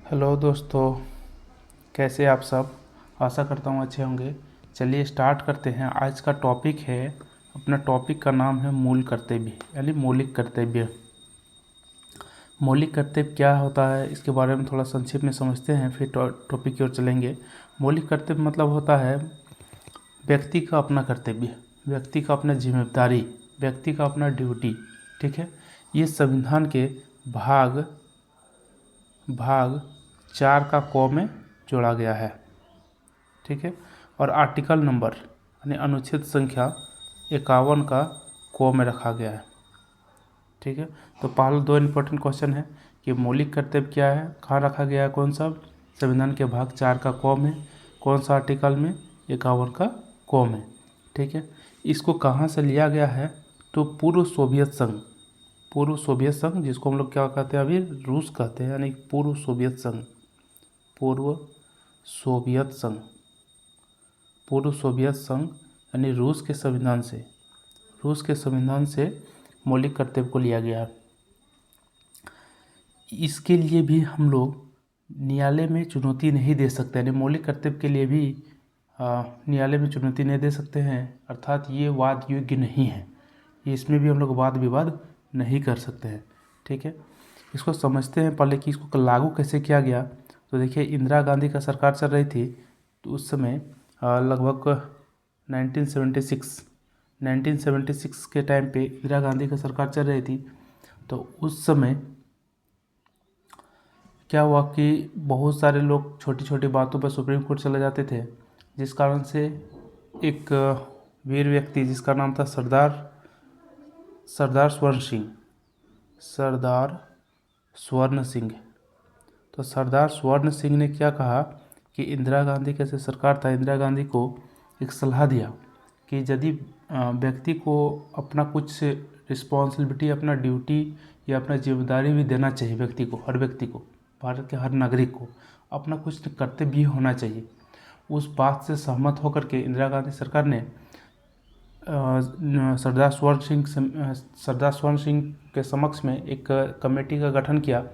Hello दोस्तों, कैसे आप सब। आशा करता हूँ अच्छे होंगे। चलिए स्टार्ट करते हैं। आज का टॉपिक है, अपना टॉपिक का नाम है मूल कर्तव्य यानी मौलिक कर्तव्य। मौलिक कर्तव्य क्या होता है इसके बारे में थोड़ा संक्षिप्त में समझते हैं, फिर टॉपिक की ओर चलेंगे। मौलिक कर्तव्य मतलब होता है व्यक्ति का अपना कर्तव्य, व्यक्ति का अपना जिम्मेदारी, व्यक्ति का अपना ड्यूटी। ठीक है, ये संविधान के भाग भाग 4 का क में जोड़ा गया है। ठीक है, और आर्टिकल नंबर यानी अनुच्छेद संख्या 51 का क में रखा गया है। ठीक है, तो पहले दो इम्पोर्टेंट क्वेश्चन है कि मौलिक कर्तव्य क्या है, कहाँ रखा गया है, कौन सा संविधान के भाग 4 का क में, कौन सा आर्टिकल में, 51 का क में। ठीक है, इसको कहाँ से लिया गया है, तो पूर्व सोवियत संघ, पूर्व सोवियत संघ जिसको हम लोग क्या कहते हैं अभी, रूस कहते हैं, यानी पूर्व सोवियत संघ, पूर्व सोवियत संघ, पूर्व सोवियत संघ यानी रूस के संविधान से, रूस के संविधान से मौलिक कर्तव्य को लिया गया है। इसके लिए भी हम लोग न्यायालय में चुनौती नहीं दे सकते, यानी मौलिक कर्तव्य के लिए भी न्यायालय में चुनौती नहीं दे सकते हैं, अर्थात ये वाद योग्य नहीं है, इसमें भी हम लोग वाद विवाद नहीं कर सकते हैं। ठीक है, इसको समझते हैं पहले कि इसको लागू कैसे किया गया। तो देखिए, इंदिरा गांधी का सरकार चल रही थी, तो उस समय लगभग 1976 के टाइम पे इंदिरा गांधी का सरकार चल रही थी। तो उस समय क्या हुआ कि बहुत सारे लोग छोटी छोटी बातों पर सुप्रीम कोर्ट चले जाते थे, जिस कारण से एक वीर व्यक्ति जिसका नाम था सरदार स्वर्ण सिंह। तो सरदार स्वर्ण सिंह ने क्या कहा कि इंदिरा गांधी का जो सरकार था, इंदिरा गांधी को एक सलाह दिया कि यदि व्यक्ति को अपना कुछ रिस्पॉन्सिबिलिटी, अपना ड्यूटी या अपना जिम्मेदारी भी देना चाहिए, व्यक्ति को, हर व्यक्ति को, भारत के हर नागरिक को अपना कुछ कर्तव्य भी होना चाहिए। उस बात से सहमत होकर के इंदिरा गांधी सरकार ने सरदार स्वर्ण सिंह के समक्ष में एक कमेटी का गठन किया,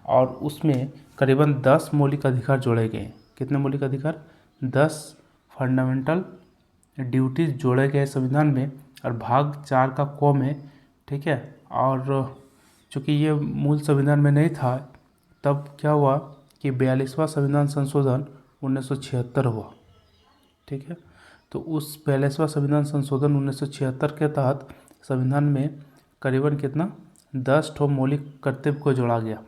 और उसमें करीबन 10 मौलिक अधिकार जोड़े गए। कितने मौलिक अधिकार? 10 फंडामेंटल ड्यूटीज जोड़े गए संविधान में, और भाग 4 का क में। ठीक है, और चूँकि ये मूल संविधान में नहीं था, तब क्या हुआ कि 42वां संविधान संशोधन 1976 हुआ। ठीक है, तो उस 42वां संविधान संशोधन 1976 के तहत संविधान में करीबन कितना, 10 ठो मौलिक कर्तव्य को जोड़ा गया।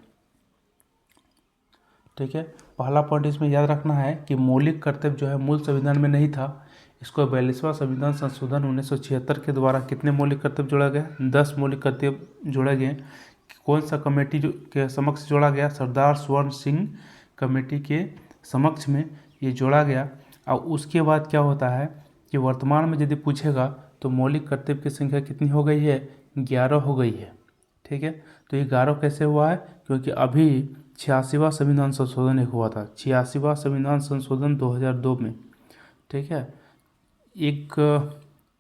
ठीक है, पहला पॉइंट इसमें याद रखना है कि मौलिक कर्तव्य जो है मूल संविधान में नहीं था, इसको 42वां संविधान संशोधन 1976 के द्वारा कितने मौलिक कर्तव्य जोड़ा गया? 10 मौलिक कर्तव्य जोड़े गए। कौन सा कमेटी के समक्ष जोड़ा गया? सरदार स्वर्ण सिंह कमेटी के समक्ष में ये जोड़ा गया। और उसके बाद क्या होता है कि वर्तमान में यदि पूछेगा तो मौलिक कर्तव्य की संख्या कितनी हो गई है? 11 हो गई है। ठीक है, तो ये 11 कैसे हुआ है? क्योंकि अभी 86वां संविधान संशोधन एक हुआ था, 86वां संविधान संशोधन 2002 में। ठीक है, एक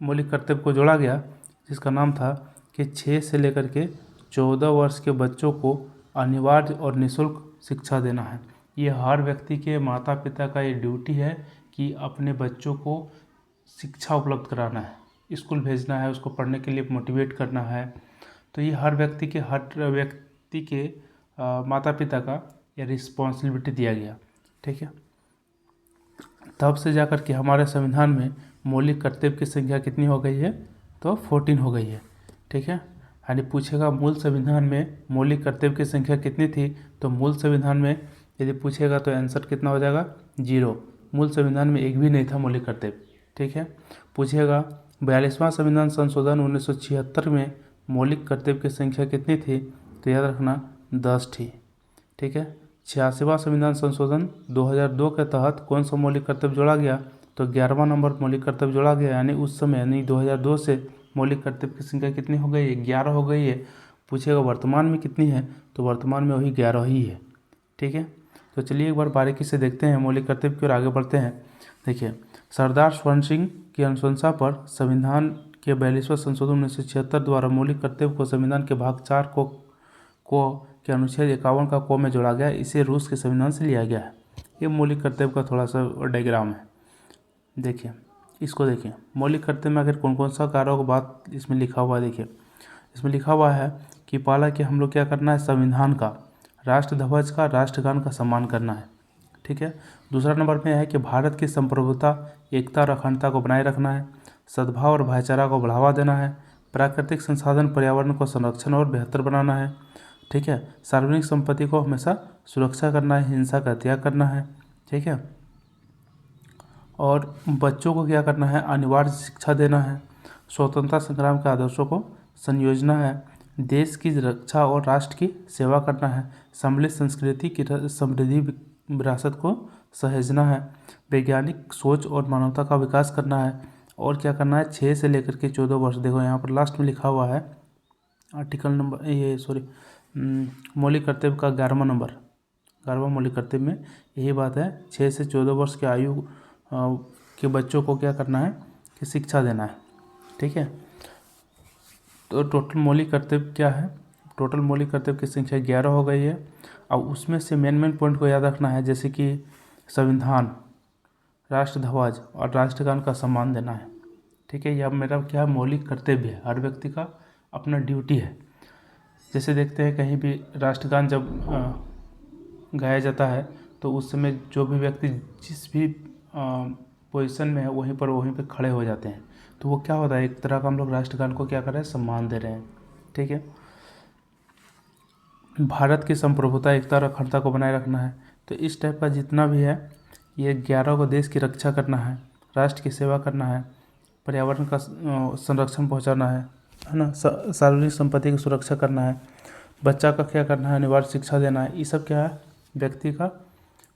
मौलिक कर्तव्य को जोड़ा गया जिसका नाम था कि 6 से लेकर के 14 वर्ष के बच्चों को अनिवार्य और निःशुल्क शिक्षा देना है। ये हर व्यक्ति के माता पिता का ये ड्यूटी है कि अपने बच्चों को शिक्षा उपलब्ध कराना है, स्कूल भेजना है, उसको पढ़ने के लिए मोटिवेट करना है। तो ये हर व्यक्ति के माता पिता का ये रिस्पॉन्सिबिलिटी दिया गया। ठीक है, तब से जाकर के हमारे संविधान में मौलिक कर्तव्य की संख्या कितनी हो गई है? तो 14 हो गई है। ठीक है, यानी पूछेगा मूल संविधान में मौलिक कर्तव्य की संख्या कितनी थी, तो मूल संविधान में यदि पूछेगा तो आंसर कितना हो जाएगा? 0। मूल संविधान में एक भी नहीं था मौलिक कर्तव्य। ठीक है, पूछेगा 42वां संविधान संशोधन 1976 में मौलिक कर्तव्य की संख्या कितनी थी, तो याद रखना 10 थी। ठीक है, 86वां संविधान संशोधन 2002 के तहत कौन सा मौलिक कर्तव्य जोड़ा गया? तो 11वां नंबर मौलिक कर्तव्य जोड़ा गया, यानी उस समय यानी 2002 से मौलिक कर्तव्य की संख्या कितनी हो गई है? 11 हो गई है। पूछेगा वर्तमान में कितनी है, तो वर्तमान में वही 11 ही है। ठीक है, तो चलिए एक बार बारीकी से देखते हैं मौलिक कर्तव्य की ओर आगे बढ़ते हैं। देखिए, सरदार स्वर्ण सिंह की अनुशंसा पर संविधान के 42वां संशोधन 1976 द्वारा मौलिक कर्तव्य को संविधान के भाग 4 को के अनुच्छेद 51 का क में जोड़ा गया, इसे रूस के संविधान से लिया गया है। ये मौलिक कर्तव्य का थोड़ा सा डायग्राम है, देखिए इसको देखिए। मौलिक कर्तव्य में आखिर कौन कौन सा कार्यों की बात इसमें लिखा हुआ है, देखिए इसमें लिखा हुआ है कि पहला कि हम लोग क्या करना है, संविधान का, राष्ट्र ध्वज का, राष्ट्रगान का सम्मान करना है, ठीक है। दूसरा नंबर में है कि भारत की संप्रभुता, एकता और अखंडता को बनाए रखना है, सद्भाव और भाईचारा को बढ़ावा देना है, प्राकृतिक संसाधन पर्यावरण को संरक्षण और बेहतर बनाना है, ठीक है। सार्वजनिक संपत्ति को हमेशा सुरक्षा करना है, हिंसा का त्याग करना है, ठीक है। और बच्चों को क्या करना है, अनिवार्य शिक्षा देना है, स्वतंत्रता संग्राम के आदर्शों को संयोजना है, देश की रक्षा और राष्ट्र की सेवा करना है, सम्मिलित संस्कृति की समृद्धि विरासत को सहेजना है, वैज्ञानिक सोच और मानवता का विकास करना है, और क्या करना है, 6 से लेकर के 14 वर्ष, देखो यहाँ पर लास्ट में लिखा हुआ है आर्टिकल नंबर मौलिक कर्तव्य का 11वां नंबर, 11वां मौलिक कर्तव्य में यही बात है, 6 से 14 वर्ष की आयु के बच्चों को क्या करना है कि शिक्षा देना है, ठीक है। तो टोटल मौलिक कर्तव्य क्या है, टोटल मौलिक कर्तव्य की संख्या 11 हो गई है। अब उसमें से मेन पॉइंट को याद रखना है, जैसे कि संविधान, राष्ट्र ध्वज और राष्ट्रगान का सम्मान देना है, ठीक है। यह मेरा क्या है, मौलिक कर्तव्य है, हर व्यक्ति का अपना ड्यूटी है। जैसे देखते हैं कहीं भी राष्ट्रगान जब गाया जाता है तो उस समय जो भी व्यक्ति जिस भी पोजीशन में है वहीं पर खड़े हो जाते हैं, तो वो क्या होता है, एक तरह का हम लोग राष्ट्रगान को क्या कर रहे हैं, सम्मान दे रहे हैं, ठीक है। भारत की संप्रभुता, एकता और अखंडता को बनाए रखना है, तो इस टाइप का जितना भी है ये 11 को देश की रक्षा करना है, राष्ट्र की सेवा करना है, पर्यावरण का संरक्षण पहुंचाना है ना, सार्वजनिक संपत्ति की सुरक्षा करना है, बच्चा का क्या करना है, अनिवार्य शिक्षा देना है, ये सब क्या है, व्यक्ति का,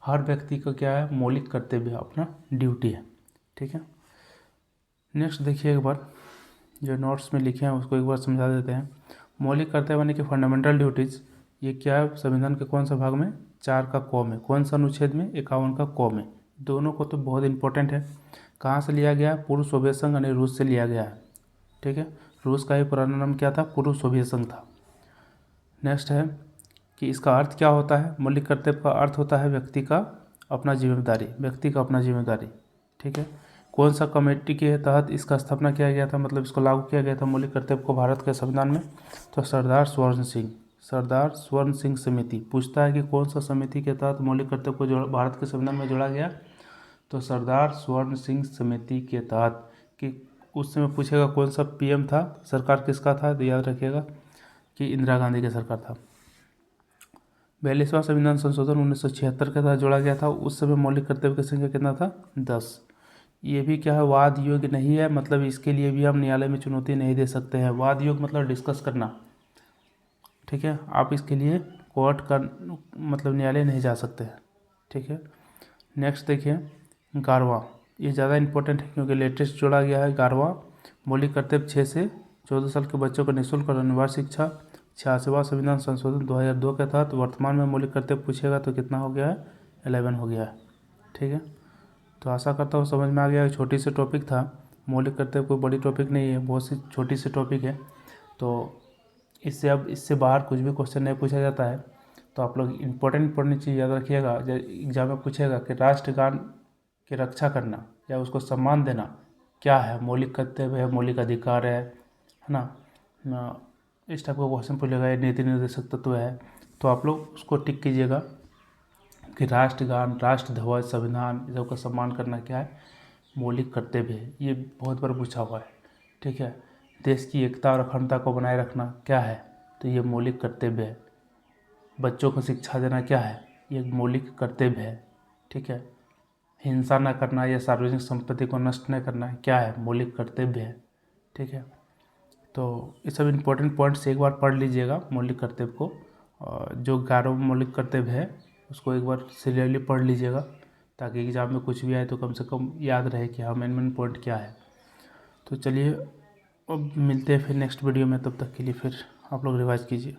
हर व्यक्ति का क्या है, मौलिक कर्तव्य, अपना ड्यूटी है, ठीक है। नेक्स्ट देखिए एक बार जो नोट्स में लिखे हैं उसको एक बार समझा देते हैं। मौलिक कर्तव्य यानी कि फंडामेंटल ड्यूटीज़, ये क्या है, संविधान के कौन सा भाग में, 4 का क में, कौन सा अनुच्छेद में, 51 का क में। दोनों को तो बहुत इंपॉर्टेंट है। कहाँ से लिया गया, पूर्व सोवियत संघ यानी रूस से लिया गया है, ठीक है। रूस का ही पुराना नाम क्या था, पूर्व सोवियत संघ था। नेक्स्ट है कि इसका अर्थ क्या होता है, मौलिक कर्तव्य का अर्थ होता है व्यक्ति का अपना जिम्मेदारी, व्यक्ति का अपना जिम्मेदारी, ठीक है। कौन सा कमेटी के तहत इसका स्थापना किया गया था, मतलब इसको लागू किया गया था मौलिक कर्तव्य को भारत के संविधान में, तो सरदार स्वर्ण सिंह समिति। पूछता है कि कौन सा समिति के तहत मौलिक कर्तव्य को भारत के संविधान में जोड़ा गया, तो सरदार स्वर्ण सिंह समिति के तहत। कि उस समय पूछेगा कौन सा पीएम था, सरकार किसका था, तो याद रखिएगा कि इंदिरा गांधी की सरकार था। 42वां संविधान संशोधन 1976 के तहत जोड़ा गया था, उस समय मौलिक कर्तव्य की संख्या कितना था, 10। ये भी क्या है, वाद योग्य नहीं है, मतलब इसके लिए भी हम न्यायालय में चुनौती नहीं दे सकते हैं। वाद योग्य मतलब डिस्कस करना, ठीक है। आप इसके लिए कोर्ट का मतलब न्यायालय नहीं जा सकते हैं, ठीक है। नेक्स्ट देखिए 11वां, ये ज़्यादा इंपॉर्टेंट है क्योंकि लेटेस्ट जोड़ा गया है। 11वां मौलिक कर्तव्य, 6 से 14 साल के बच्चों को निःशुल्क और अनिवार्य शिक्षा। 86वां संविधान संशोधन 2002 के तहत वर्तमान में मौलिक कर्तव्य पूछेगा तो कितना हो गया है, 11 हो गया है, ठीक है। तो आशा करता हूँ समझ में आ गया। छोटी सी टॉपिक था, मौलिक कर्तव्य कोई बड़ी टॉपिक नहीं है, बहुत सी छोटी सी टॉपिक है। तो इससे बाहर कुछ भी क्वेश्चन नहीं पूछा जाता है, तो आप लोग इंपॉर्टेंट चीज़ याद रखिएगा। जब एग्जाम में पूछेगा कि राष्ट्रगान की रक्षा करना या उसको सम्मान देना क्या है, मौलिक कर्तव्य है, मौलिक अधिकार है ना, इस टाइप का क्वेश्चन पूछेगा, ये नीति निर्देशक तत्व है, तो आप लोग उसको टिक कीजिएगा कि राष्ट्रगान, राष्ट्र ध्वज, संविधान, इन सबका सम्मान करना क्या है, मौलिक कर्तव्य है। ये बहुत बार पूछा हुआ है, ठीक है। देश की एकता और अखंडता को बनाए रखना क्या है, तो ये मौलिक कर्तव्य है। बच्चों को शिक्षा देना क्या है, ये मौलिक कर्तव्य है, ठीक है। हिंसा न करना या सार्वजनिक संपत्ति को नष्ट न करना क्या है, मौलिक कर्तव्य है, ठीक है। तो ये सब इम्पोर्टेंट पॉइंट्स एक बार पढ़ लीजिएगा मौलिक कर्तव्य को, और जो 11 मौलिक कर्तव्य है उसको एक बार सीरियसली पढ़ लीजिएगा, ताकि एग्ज़ाम में कुछ भी आए तो कम से कम याद रहे कि हाँ मेन पॉइंट क्या है। तो चलिए अब मिलते हैं फिर नेक्स्ट वीडियो में, तब तक के लिए फिर आप लोग रिवाइज कीजिए।